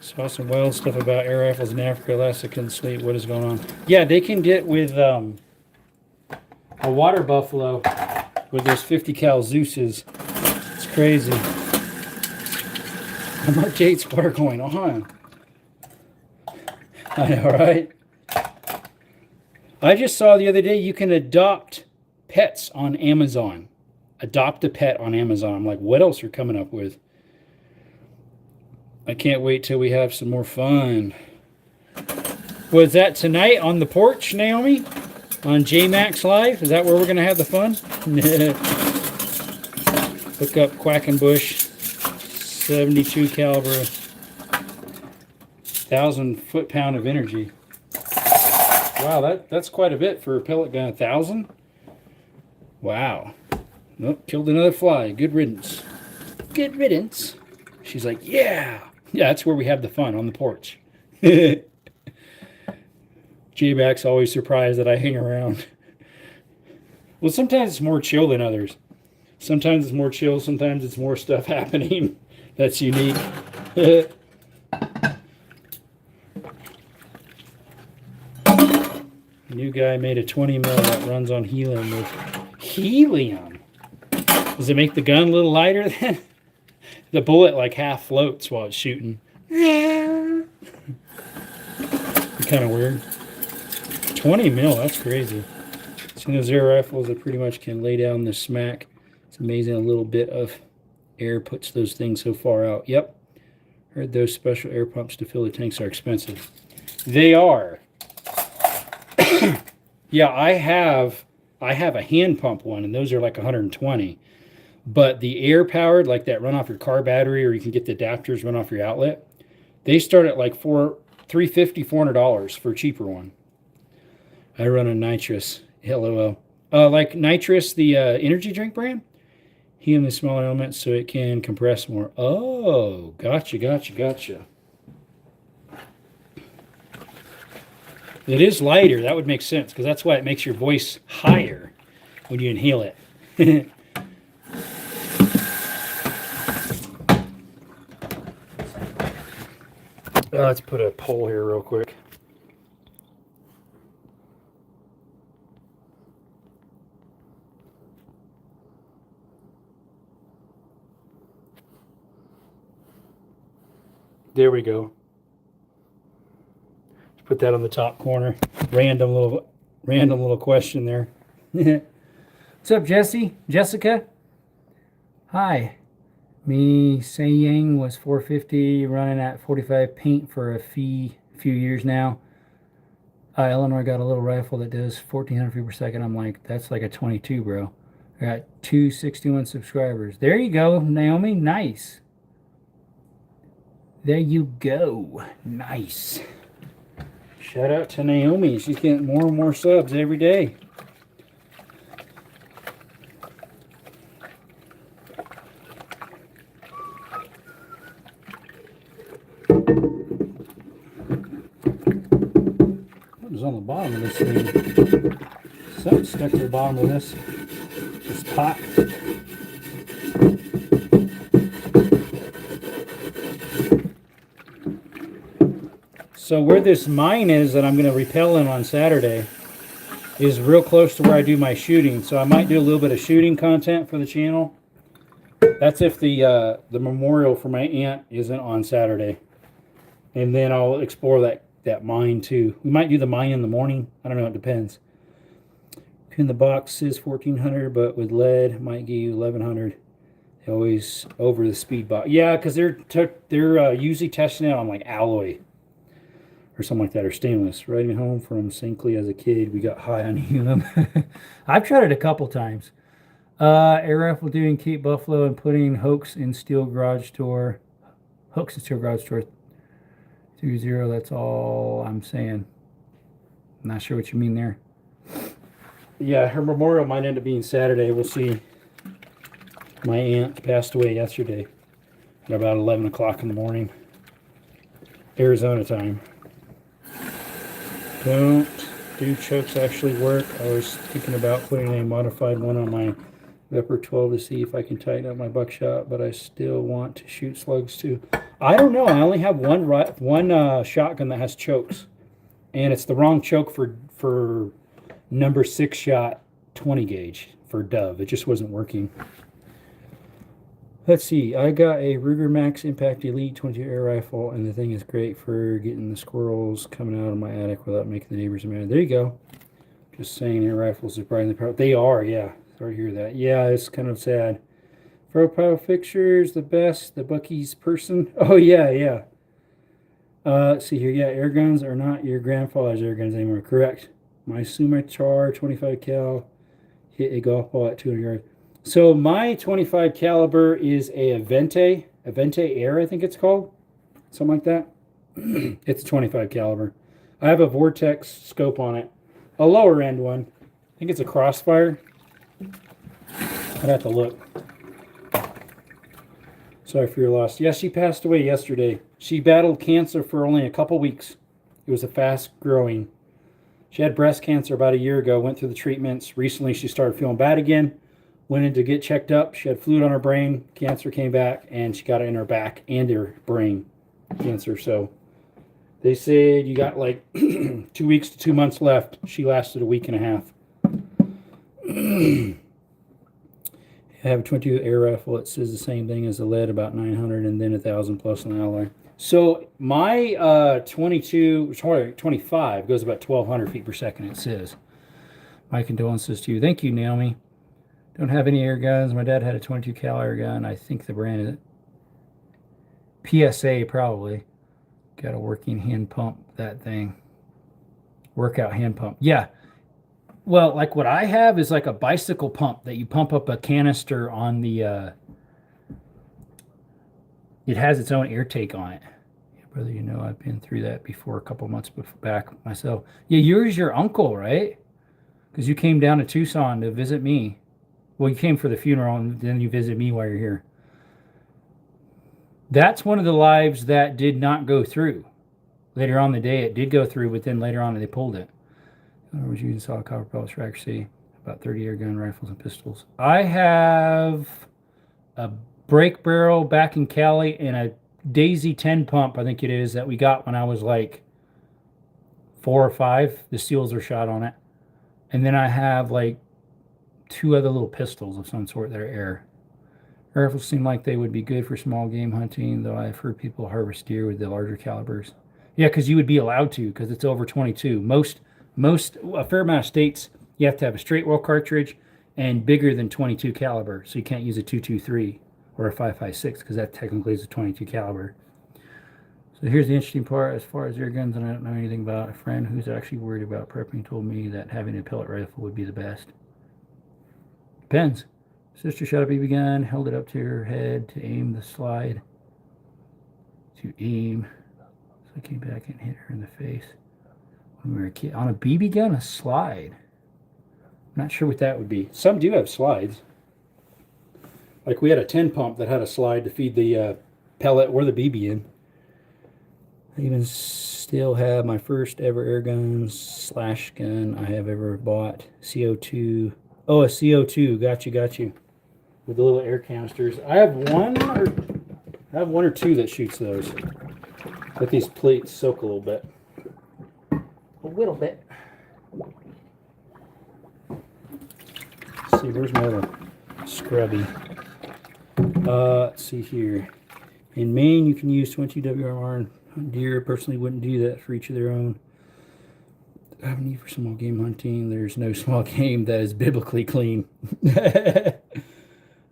Saw some wild stuff about air rifles in Africa. Last I couldn't sleep. What is going on? Yeah, they can get with a water buffalo with those 50 cal Zeus's. It's crazy. How much dates are going on? I know, right? I just saw the other day you can adopt pets on Amazon. Adopt a pet on Amazon. I'm like, what else are you coming up with? I can't wait till we have some more fun. Was that tonight on the porch, Naomi? On JMax Live? Is that where we're going to have the fun? Look up Quackenbush 72 caliber 1,000 foot-pound of energy. Wow, that's quite a bit for a pellet gun. 1,000? Wow. Nope, killed another fly. Good riddance. Good riddance. She's like, yeah. Yeah, that's where we have the fun, on the porch. J-Mac's always surprised that I hang around. Well, sometimes it's more chill than others. Sometimes it's more chill, sometimes it's more stuff happening that's unique. New guy made a 20 mil that runs on helium. With helium? Does it make the gun a little lighter then? The bullet like half floats while it's shooting. Kind of weird. 20 mil, that's crazy. So those air rifles that pretty much can lay down the smack. It's amazing a little bit of air puts those things so far out. Yep. Heard those special air pumps to fill the tanks are expensive. They are. Yeah, I have a hand pump one, and those are like 120. But the air powered, like that run off your car battery, or you can get the adapters run off your outlet, they start at like $350, $400 for a cheaper one. I run a nitrous. LOL. Like nitrous, the energy drink brand. Helium is smaller element, so it can compress more. Oh, gotcha. It is lighter. That would make sense, because that's why it makes your voice higher when you inhale it. Let's put a poll here real quick. There we go. Put that on the top corner. Random little Random little question there. What's up, Jesse? Jessica? Hi. Me saying was 450, running at 45 paint for a few years now. Eleanor got a little rifle that does 1400 feet per second. I'm like, that's like a 22, bro. I got 261 subscribers. There you go, Naomi. Nice. There you go. Nice. Shout out to Naomi. She's getting more and more subs every day. What is on the bottom of this thing? Something stuck to the bottom of this pot. So where this mine is that I'm going to rappel in on Saturday is real close to where I do my shooting. So I might do a little bit of shooting content for the channel. That's if the memorial for my aunt isn't on Saturday. And then I'll explore that mine too. We might do the mine in the morning. I don't know. It depends. In the box is 1400, but with lead might give you 1100. They always over the speed box. Yeah, because they're usually testing it on like alloy or something like that, or stainless. Riding home from St. Clee as a kid, we got high on helium. I've tried it a couple times. Air rifle doing Cape Buffalo and putting hooks in steel garage door. Hooks in steel garage door 30. That's all I'm saying. I'm not sure what you mean there. Yeah, her memorial might end up being Saturday. We'll see. My aunt passed away yesterday at about 11 o'clock in the morning, Arizona time. Don't do chokes actually work? I was thinking about putting a modified one on my Vepr 12 to see if I can tighten up my buckshot, but I still want to shoot slugs too. I don't know. I only have one shotgun that has chokes, and it's the wrong choke for number 6 shot 20 gauge for Dove. It just wasn't working. Let's see. I got a Ruger Max Impact Elite 22 air rifle, and the thing is great for getting the squirrels coming out of my attic without making the neighbors mad. There you go. Just saying, air rifles are probably the power. They are, yeah. Sorry to hear that. Yeah, it's kind of sad. Profile pictures, the best. The Bucky's person. Oh, yeah, yeah. Let's see here. Yeah, air guns are not your grandfather's air guns anymore. Correct. My Sumatar 25 cal hit a golf ball at 200 yards. So my 25 caliber is a Avente Air, I think it's called. Something like that. It's 25 caliber. I have a Vortex scope on it. A lower end one. I think it's a Crossfire. I'd have to look. Sorry for your loss. Yeah, she passed away yesterday. She battled cancer for only a couple weeks. It was a fast growing. She had breast cancer about a year ago, went through the treatments. Recently, she started feeling bad again. Went in to get checked up. She had fluid on her brain. Cancer came back, and she got it in her back and her brain cancer. So they said you got like 2 weeks to 2 months left. She lasted a week and a half. I have a 22 air rifle. It says the same thing as the lead, about 900, and then 1,000 plus an alloy. So my 25 goes about 1,200 feet per second, it says. My condolences to you. Thank you, Naomi. Don't have any air guns. My dad had a 22 cal air gun. I think the brand is PSA, probably. Got a working hand pump, that thing. Workout hand pump. Yeah. Well, like what I have is like a bicycle pump that you pump up a canister on the... it has its own air take on it. Yeah, brother, you know I've been through that before a couple months back myself. Yeah, yours your uncle, right? Because you came down to Tucson to visit me. Well, you came for the funeral, and then you visited me while you're here. That's one of the lives that did not go through. Later on in the day, it did go through, but then later on, they pulled it. I was using solid copper pellets for accuracy, about 30 air gun rifles and pistols. I have a brake barrel back in Cali and a Daisy 10 pump, I think it is, that we got when I was like 4 or 5. The seals are shot on it. And then I have like 2 other little pistols of some sort that are air. Rifles seem like they would be good for small game hunting, though I've heard people harvest deer with the larger calibers. Yeah, because you would be allowed to, because it's over 22. A fair amount of states, you have to have a straight well cartridge and bigger than 22 caliber. So you can't use a 223 or a 5.56 because that technically is a 22 caliber. So here's the interesting part. As far as air guns, and I don't know anything about, a friend who's actually worried about prepping told me that having a pellet rifle would be the best. Depends. Sister shot a BB gun, held it up to her head to aim the slide. To aim. So I came back and hit her in the face when we were a kid. On a BB gun, a slide. I'm not sure what that would be. Some do have slides. Like we had a 10 pump that had a slide to feed the pellet or the BB in. I even still have my first ever air gun / gun I have ever bought. CO2. Oh, a CO2. Got you. With the little air canisters. I have one or two that shoots those. Let these plates soak a little bit. A little bit. Let's see, where's my other scrubby? Let's see here. In Maine, you can use 22 WRMR and deer. Personally, wouldn't do that for each of their own. I have a need for small game hunting. There's no small game that is biblically clean.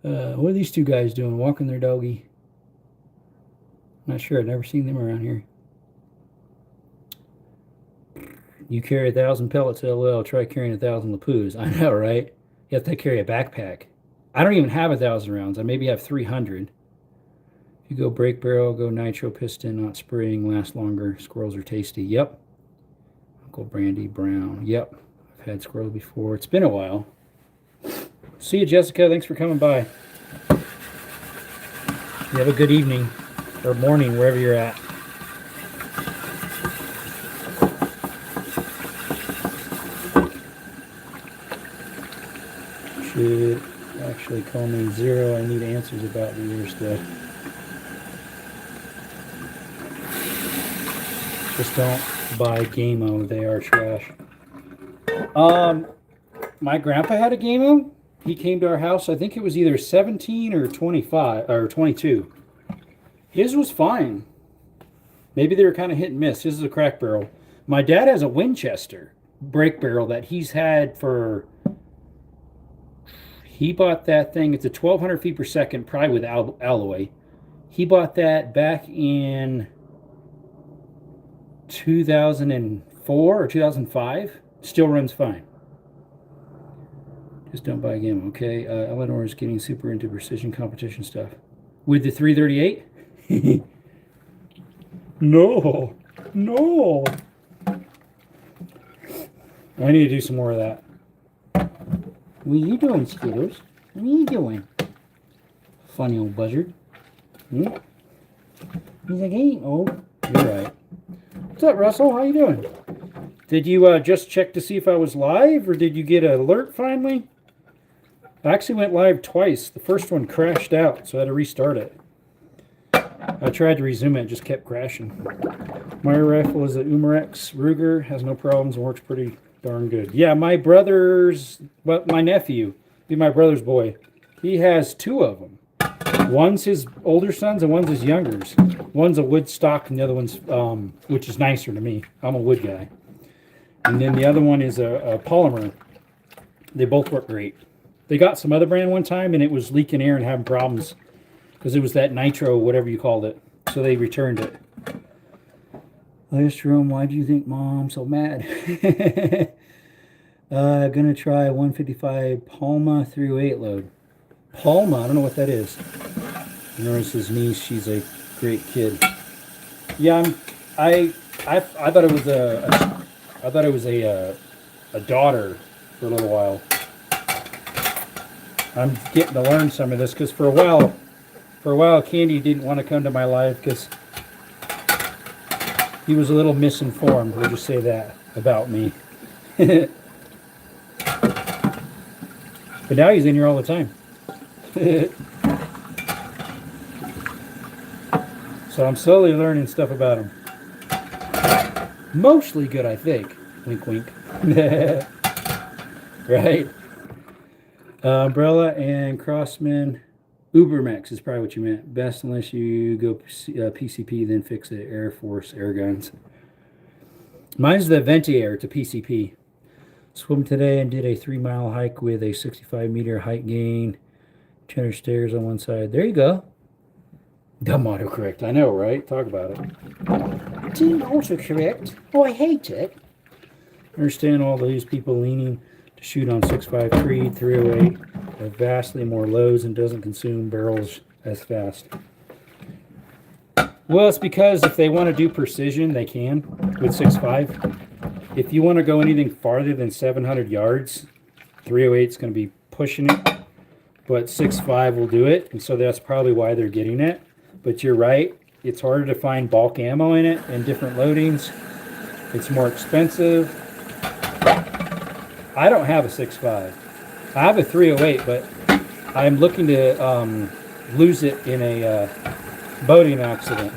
What are these two guys doing? Walking their doggy? Not sure. I've never seen them around here. You carry 1,000 pellets, LL. Try carrying 1,000 Lapus. I know, right? You have to carry a backpack. I don't even have 1,000 rounds. I maybe have 300. If you go break barrel, go nitro piston, not spraying, last longer. Squirrels are tasty. Yep. Uncle Brandy Brown. Yep. I've had squirrels before. It's been a while. See you, Jessica. Thanks for coming by. You have a good evening or morning, wherever you're at. Should actually call me Zero. I need answers about the year stuff. Just don't buy Game-O. They are trash. My grandpa had a Game-O. He came to our house. I think it was either 17 or 25 or 22. His was fine. Maybe they were kind of hit and miss. His is a crack barrel. My dad has a Winchester break barrel that he's had for... He bought that thing. It's a 1,200 feet per second, probably with alloy. He bought that back in 2004 or 2005. Still runs fine. Just don't buy a game, okay? Eleanor is getting super into precision competition stuff. With the 338? No. I need to do some more of that. What are you doing, Skittles? What are you doing? Funny old buzzard. Hmm? He's like, hey, oh, you're right. What's up, Russell? How you doing? Did you just check to see if I was live, or did you get an alert finally? I actually went live twice. The first one crashed out, so I had to restart it. I tried to resume it, just kept crashing. My rifle is a Umarex Ruger, has no problems and works pretty darn good. Yeah, my nephew, be my brother's boy, he has two of them. One's his older son's and one's his younger's. One's a wood stock and the other one's, which is nicer to me. I'm a wood guy. And then the other one is a polymer. They both work great. They got some other brand one time and it was leaking air and having problems because it was that nitro, whatever you called it. So they returned it. Last Jerome, why do you think Mom's so mad? Gonna try 155 Palma 308 load. Palma, I don't know what that is. Notice his niece, she's a great kid. Yeah, I thought it was a daughter for a little while. I'm getting to learn some of this because for a while, Candy didn't want to come to my live because he was a little misinformed. We'll just say that about me. But now he's in here all the time. So I'm slowly learning stuff about him. Mostly good, I think. Wink, wink. Right? Umbrella and Crossman. Ubermax is probably what you meant. Best unless you go PCP, then fix it. Air Force air guns. Mine's the Ventiair. It's a PCP. Swim today and did a 3-mile hike with a 65-meter height gain. 200 stairs on one side. There you go. Dumb autocorrect. I know, right? Talk about it. Team autocorrect. Oh, I hate it. Understand all these people leaning to shoot on 6.53, 308 have vastly more loads and doesn't consume barrels as fast. Well, it's because if they want to do precision, they can with 6.5. If you want to go anything farther than 700 yards, 308 is going to be pushing it, but 6.5 will do it, and so that's probably why they're getting it. But you're right, it's harder to find bulk ammo in it and different loadings. It's more expensive. I don't have a 6.5. I have a 308, but I'm looking to lose it in a boating accident.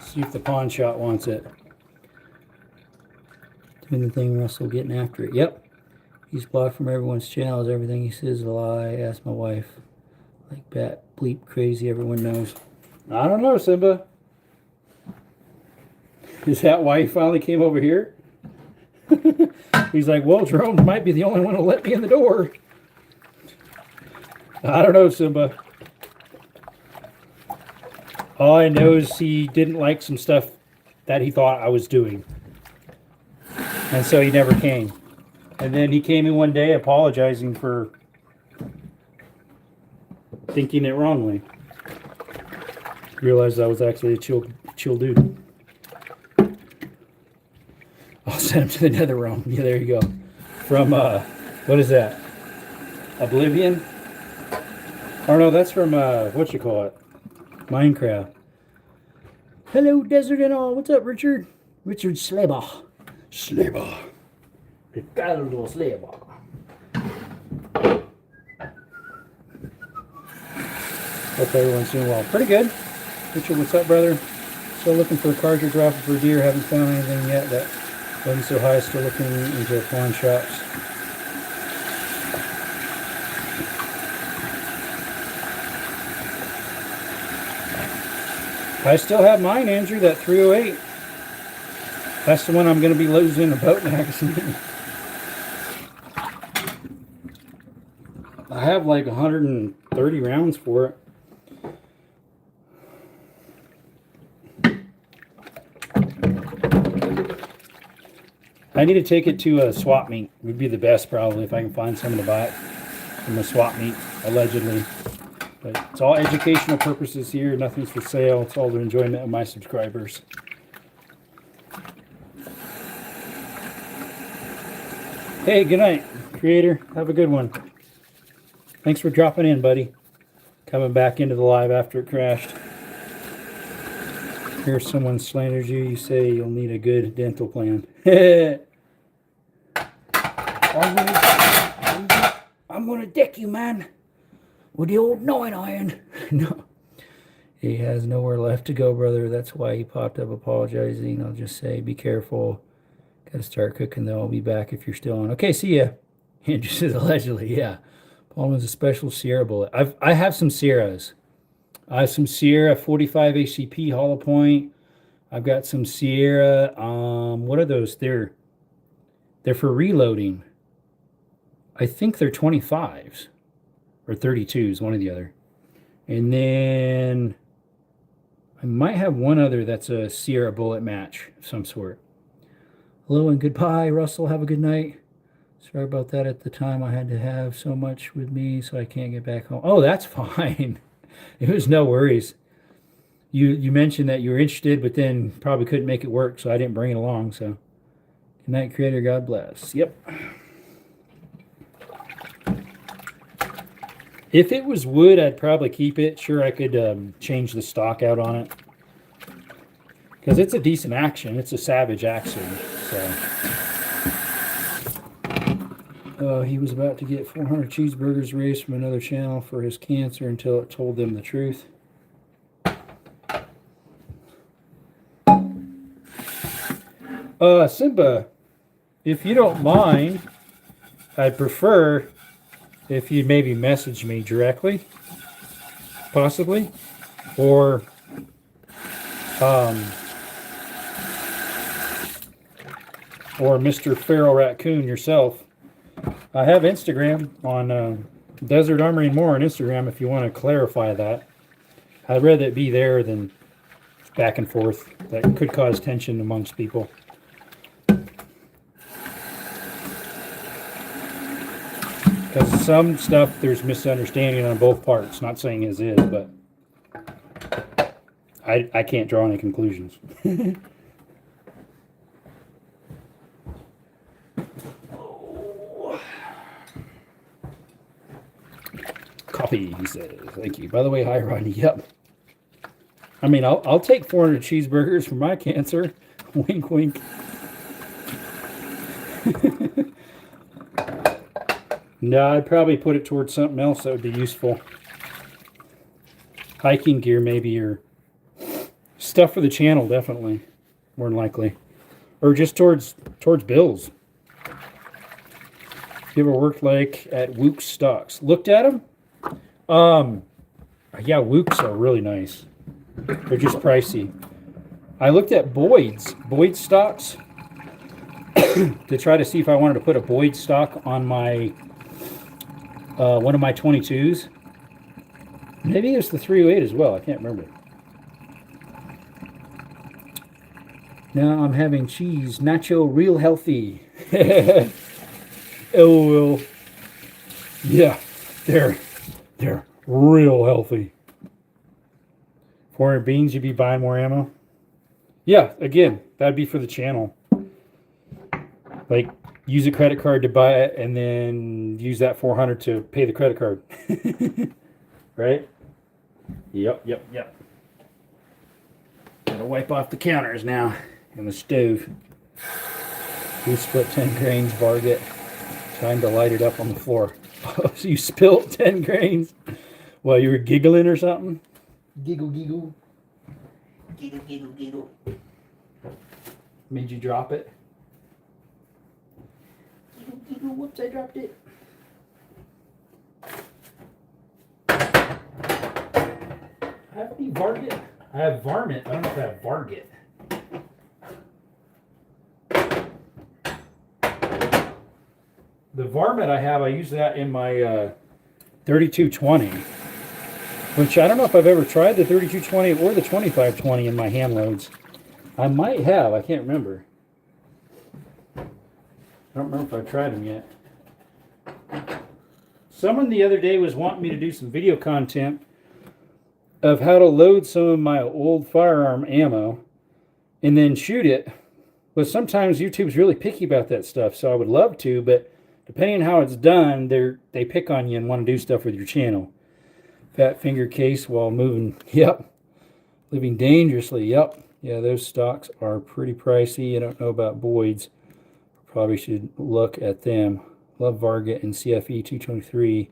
See if the pawn shop wants it. Doing the thing, Russell getting after it. Yep. He's blocked from everyone's channels. Everything he says is a lie. Ask my wife. Like bat bleep crazy, everyone knows. I don't know, Simba. Is that why he finally came over here? He's like, well, Jerome might be the only one to let me in the door. I don't know, Simba. All I know is he didn't like some stuff that he thought I was doing. And so he never came. And then he came in one day apologizing for thinking it wrongly. Realized I was actually a chill dude. I'll send him to the nether realm. Yeah, there you go. From, what is that? Oblivion? Or no, that's from, what you call it? Minecraft. Hello, Desert and all. What's up, Richard? Richard Slabaugh. Slabaugh. Ricardo Slabaugh. Hope everyone's doing well. Pretty good. Richard, what's up, brother? Still looking for a cartridge rifle for deer. Haven't found anything yet that wasn't so high. Still looking into pawn shops. I still have mine, Andrew, that 308. That's the one I'm going to be losing a boat magazine. I have like 130 rounds for it. I need to take it to a swap meet. Would be the best probably if I can find someone to buy it from a swap meet, allegedly. But it's all educational purposes here. Nothing's for sale. It's all the enjoyment of my subscribers. Hey, good night, creator. Have a good one. Thanks for dropping in, buddy. Coming back into the live after it crashed. Here's someone slanders you. You say you'll need a good dental plan. I'm going to deck you, man. With the old 9-iron. No. He has nowhere left to go, brother. That's why he popped up apologizing. I'll just say, be careful. Got to start cooking, though. I'll be back if you're still on. Okay, see ya. Andrew says, allegedly, yeah. Paulman's a special Sierra bullet. I have some Sierras. I have some Sierra 45 ACP hollow point. I've got some Sierra, what are those? They're for reloading. I think they're 25s. Or 32s, one or the other. And then I might have one other that's a Sierra bullet match of some sort. Hello and goodbye, Russell. Have a good night. Sorry about that at the time. I had to have so much with me, so I can't get back home. Oh, that's fine. It was no worries. You mentioned that you were interested, but then probably couldn't make it work, so I didn't bring it along. So good night, creator. God bless. Yep. If it was wood, I'd probably keep it. Sure, I could change the stock out on it. Because it's a decent action. It's a Savage action. So, he was about to get 400 cheeseburgers raised from another channel for his cancer until it told them the truth. Simba, if you don't mind, I'd prefer if you'd maybe message me directly, possibly, or Or Mr. Feral Raccoon yourself. I have Instagram on Desert Armory and More on Instagram if you want to clarify that. I'd rather it be there than back and forth. That could cause tension amongst people. Because some stuff there's misunderstanding on both parts. Not saying his is, but I can't draw any conclusions. Coffee, he says. Thank you. By the way, hi, Rodney. Yep. I mean, I'll take 400 cheeseburgers for my cancer. Wink, wink. No, I'd probably put it towards something else that would be useful. Hiking gear, maybe, or stuff for the channel, definitely. More than likely. Or just towards bills. You ever worked like at Wook's stocks? Looked at them? Yeah, Wook's are really nice. They're just pricey. I looked at Boyd's stocks to try to see if I wanted to put a Boyd stock on my one of my 22s. Maybe it was the 308 as well. I can't remember. Now I'm having cheese nacho real healthy. LOL. Yeah, they're real healthy. 400 beans, you'd be buying more ammo? Yeah, again, that'd be for the channel. Like, use a credit card to buy it and then use that 400 to pay the credit card. Right? Yep. Gotta wipe off the counters now and the stove. We split 10 grains, Varget. Trying to light it up on the floor. So you spilt 10 grains while you were giggling or something? Giggle, giggle. Giggle, giggle, giggle. Made you drop it? Giggle, giggle. Whoops, I dropped it. I have any Varget? I have Varmint. I don't know if I have Varget. The Varmint I have, I use that in my 3220, which I don't know if I've ever tried the 3220 or the 2520 in my hand loads. I might have. I can't remember. I don't remember if I've tried them yet. Someone the other day was wanting me to do some video content of how to load some of my old firearm ammo and then shoot it. But sometimes YouTube's really picky about that stuff, so I would love to, but depending on how it's done, they pick on you and want to do stuff with your channel. Fat finger case while moving. Yep. Living dangerously. Yep. Yeah, those stocks are pretty pricey. I don't know about Boyd's. Probably should look at them. Love Varget and CFE 223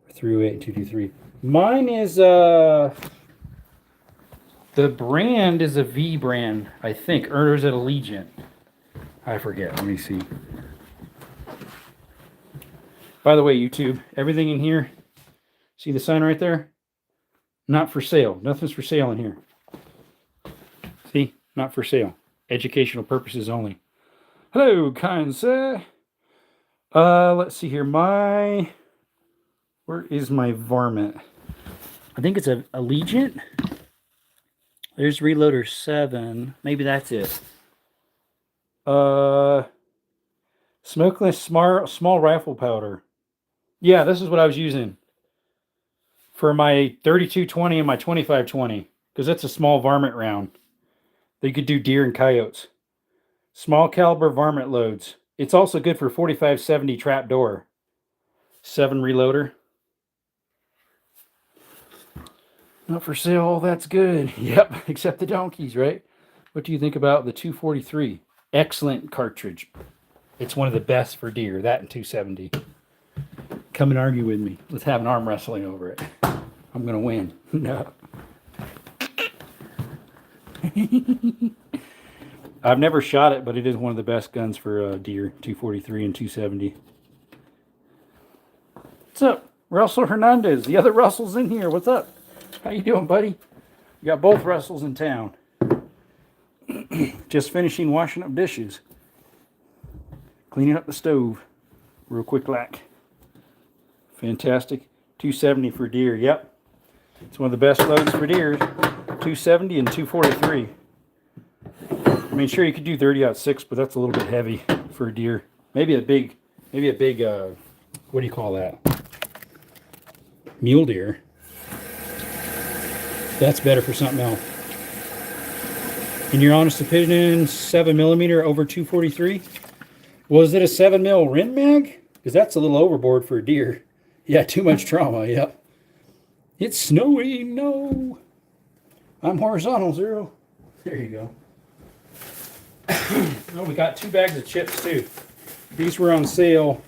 or 308 and 223. Mine is the brand is a V brand, I think, or is it Allegiant? I forget. Let me see. By the way, YouTube, everything in here, see the sign right there? Not for sale. Nothing's for sale in here. See? Not for sale. Educational purposes only. Hello, kind sir. Let's see here. Where is my varmint? I think it's a Allegiant. There's Reloader 7. Maybe that's it. Smokeless small rifle powder. Yeah, this is what I was using for my 3220 and my 2520, because that's a small varmint round. They could do deer and coyotes. Small caliber varmint loads. It's also good for 4570 trapdoor. 7 reloader. Not for sale. That's good. Yep, except the donkeys, right? What do you think about the 243? Excellent cartridge. It's one of the best for deer. That and 270. Come and argue with me. Let's have an arm wrestling over it. I'm going to win. No. I've never shot it, but it is one of the best guns for deer. 243 and 270. What's up? Russell Hernandez. The other Russell's in here. What's up? How you doing, buddy? We got both Russells in town. Just finishing washing up dishes. Cleaning up the stove. Real quick lack. Fantastic. 270 for deer. Yep. It's one of the best loads for deer. 270 and 243. I mean, sure, you could do 30-06, but that's a little bit heavy for a deer. Maybe a big, what do you call that? Mule deer. That's better for something else. In your honest opinion, 7mm over 243? Was it a 7mm rim mag? Because that's a little overboard for a deer. Yeah, too much trauma, yep. It's snowing, no. I'm horizontal, 0. There you go. Oh, we got 2 bags of chips, too. These were on sale.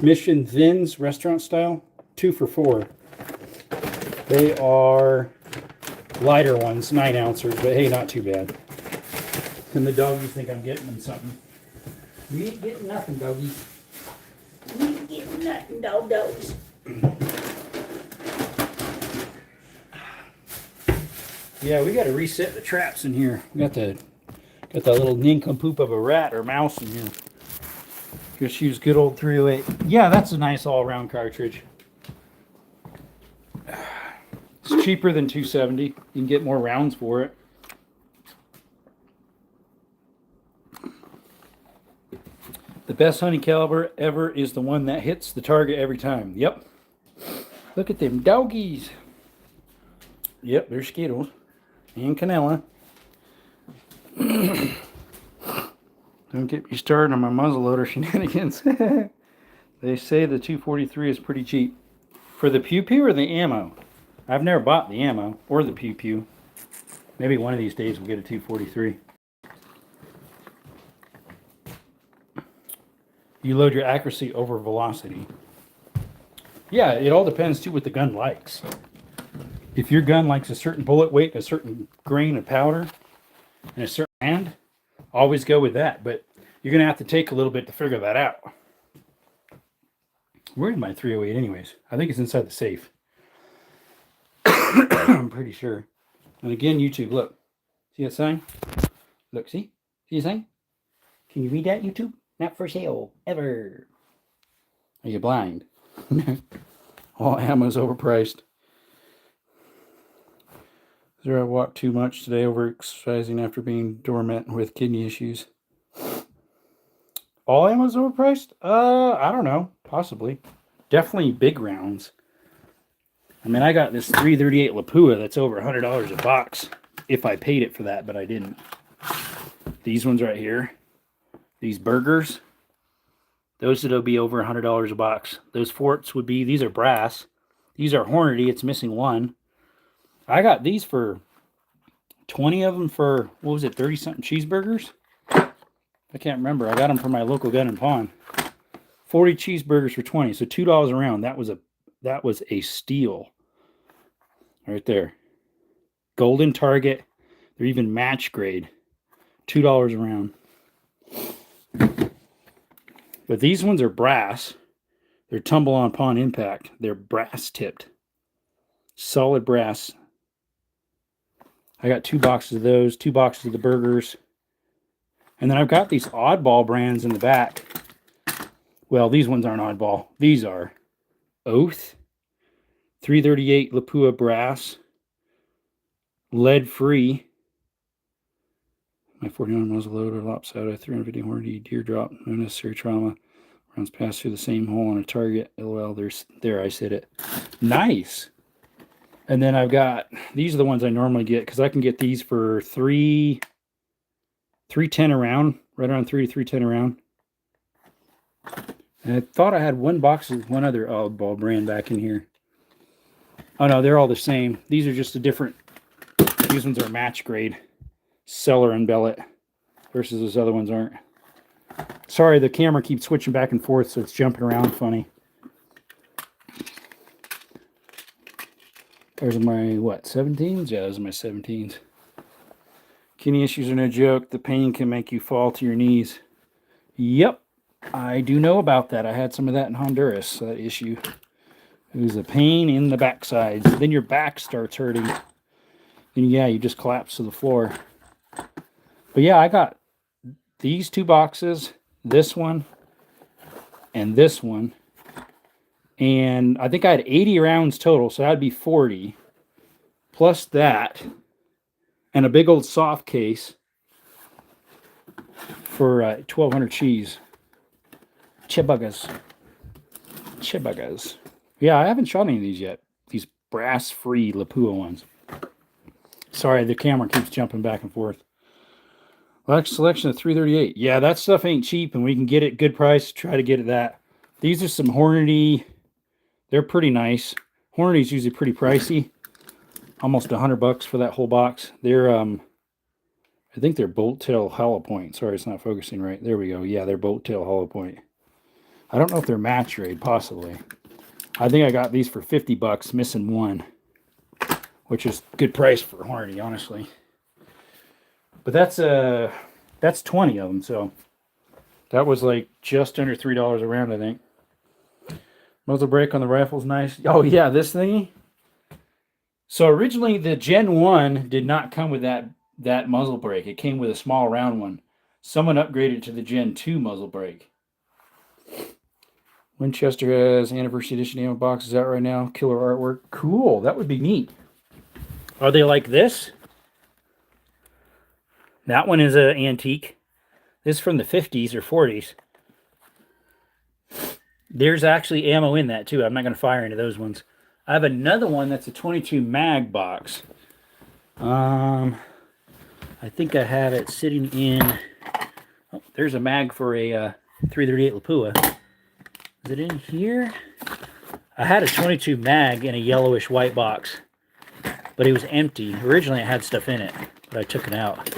Mission Thins, restaurant style. 2 for $4. They are lighter ones, 9-ounces, but hey, not too bad. And the doggies think I'm getting them something. We ain't getting nothing, doggies. We ain't getting nothing, dogs. Yeah, we got to reset the traps in here. We got that little nincompoop of a rat or mouse in here. Just use good old 308. Yeah, that's a nice all-around cartridge. It's cheaper than 270. You can get more rounds for it. The best hunting caliber ever is the one that hits the target every time. Yep. Look at them doggies. Yep, they're Skittles. And Canella. Don't get me started on my muzzleloader shenanigans. They say the 243 is pretty cheap. For the pew-pew or the ammo? I've never bought the ammo or the pew-pew. Maybe one of these days we'll get a 243. You load your accuracy over velocity. Yeah, it all depends too what the gun likes. If your gun likes a certain bullet weight, a certain grain of powder, and a certain hand, always go with that. But you're going to have to take a little bit to figure that out. Where's my 308 anyways? I think it's inside the safe. I'm pretty sure. And again, YouTube, look. See that sign? Look, see? See the sign? Can you read that, YouTube? Not for sale, ever. Are you blind? All ammo's overpriced. I walked too much today, over-exercising after being dormant with kidney issues. All ammo's overpriced? I don't know. Possibly. Definitely big rounds. I mean, I got this 338 Lapua that's over $100 a box. If I paid it for that, but I didn't. These ones right here. These burgers. Those that'll be over $100 a box. Those forts would be, these are brass. These are Hornady. It's missing one. I got these for 20 of them for, what was it, 30-something cheeseburgers? I can't remember. I got them from my local gun and pawn. 40 cheeseburgers for 20, so $2 a round. That was a steal. Right there. Golden Target. They're even match grade. $2 a round. But these ones are brass. They're tumble on pawn impact. They're brass tipped. Solid brass. I got 2 boxes of those, 2 boxes of the burgers. And then I've got these oddball brands in the back. Well, these ones aren't oddball. These are Oath, 338 Lapua brass, lead free. My 49 muzzle loader, lopsided, 350 Hornady deer drop, no necessary trauma. Rounds pass through the same hole on a target. LOL, there I said it. Nice. And then I've got, these are the ones I normally get, because I can get these for $310 a round, right around $3 to $310 a round. And I thought I had one box of one other oddball brand back in here. Oh no, they're all the same. These are just a different, these ones are match grade. Cellar and Bellet versus those other ones aren't. Sorry, the camera keeps switching back and forth, so it's jumping around funny. There's my, what, 17s? Yeah, those are my 17s. Kidney issues are no joke. The pain can make you fall to your knees. Yep, I do know about that. I had some of that in Honduras, that issue. It was a pain in the backsides. Then your back starts hurting. And yeah, you just collapse to the floor. But yeah, I got these 2 boxes, this one, and this one. And I think I had 80 rounds total, so that'd be 40. Plus that. And a big old soft case for 1,200 cheese. Chibuggas. Yeah, I haven't shot any of these yet. These brass-free Lapua ones. Sorry, the camera keeps jumping back and forth. Large selection of 338. Yeah, that stuff ain't cheap, and we can get it good price. Try to get it that. These are some Hornady. They're pretty nice. Hornady's usually pretty pricey. Almost $100 for that whole box. They're I think they're bolt tail hollow point. Sorry, it's not focusing right. There we go. Yeah, they're bolt tail hollow point. I don't know if they're match grade, possibly. I think I got these for $50, missing one, which is good price for Hornady, honestly. But that's 20 of them, so that was like just under $3 a round, I think. Muzzle brake on the rifle's nice. Oh yeah, this thingy. So originally the Gen 1 did not come with that muzzle brake. It came with a small round one. Someone upgraded to the Gen 2 muzzle brake. Winchester has anniversary edition ammo boxes out right now. Killer artwork. Cool. That would be neat. Are they like this? That one is an antique. This is from the 50s or 40s. There's actually ammo in that too. I'm not going to fire into those ones. I have another one that's a 22 mag box. I think I have it sitting in... Oh, there's a mag for a 338 Lapua. Is it in here? I had a 22 mag in a yellowish white box, but it was empty. Originally it had stuff in it, but I took it out.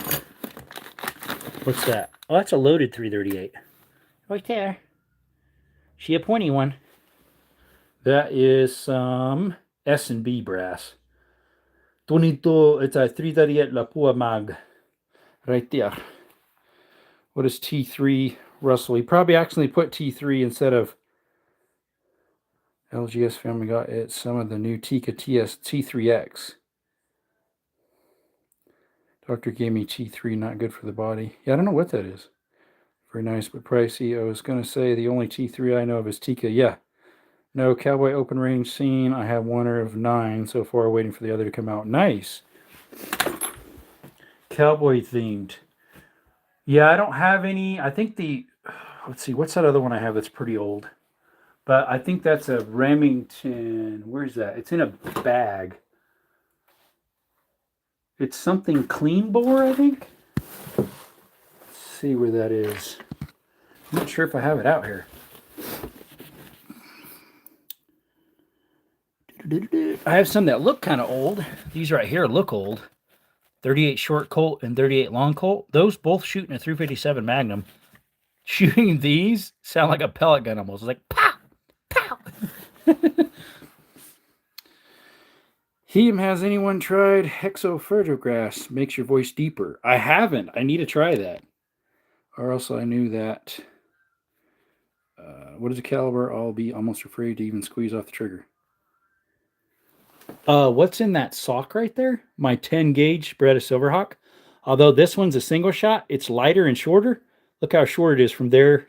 What's that? Oh, that's a loaded 338. Right there. She a pointy one. That is some S&B brass. Tonito, it's a 338 Lapua mag. Right there. What is T3 Russell? He probably accidentally put T3 instead of LGS family got it. Some of the new Tika TS T3X. Doctor gave me T3, not good for the body. Yeah, I don't know what that is. Very nice, but pricey. I was going to say the only T3 I know of is Tika. Yeah. No cowboy open range scene. I have one of 9 so far, waiting for the other to come out. Nice. Cowboy themed. Yeah, I don't have any. I think let's see, what's that other one I have that's pretty old? But I think that's a Remington. Where's that? It's in a bag. It's something clean bore, I think. Let's see where that is. I'm not sure if I have it out here. I have some that look kind of old. These right here look old. 38 short Colt and 38 long Colt. Those both shooting a 357 Magnum. Shooting these sound like a pellet gun almost. It's like pow, pow. Has anyone tried hexofurtograss? Makes your voice deeper. I haven't. I need to try that. Or else I knew that. What is the caliber? I'll be almost afraid to even squeeze off the trigger. What's in that sock right there? My 10 gauge Beretta Silverhawk. Although this one's a single shot, it's lighter and shorter. Look how short it is from there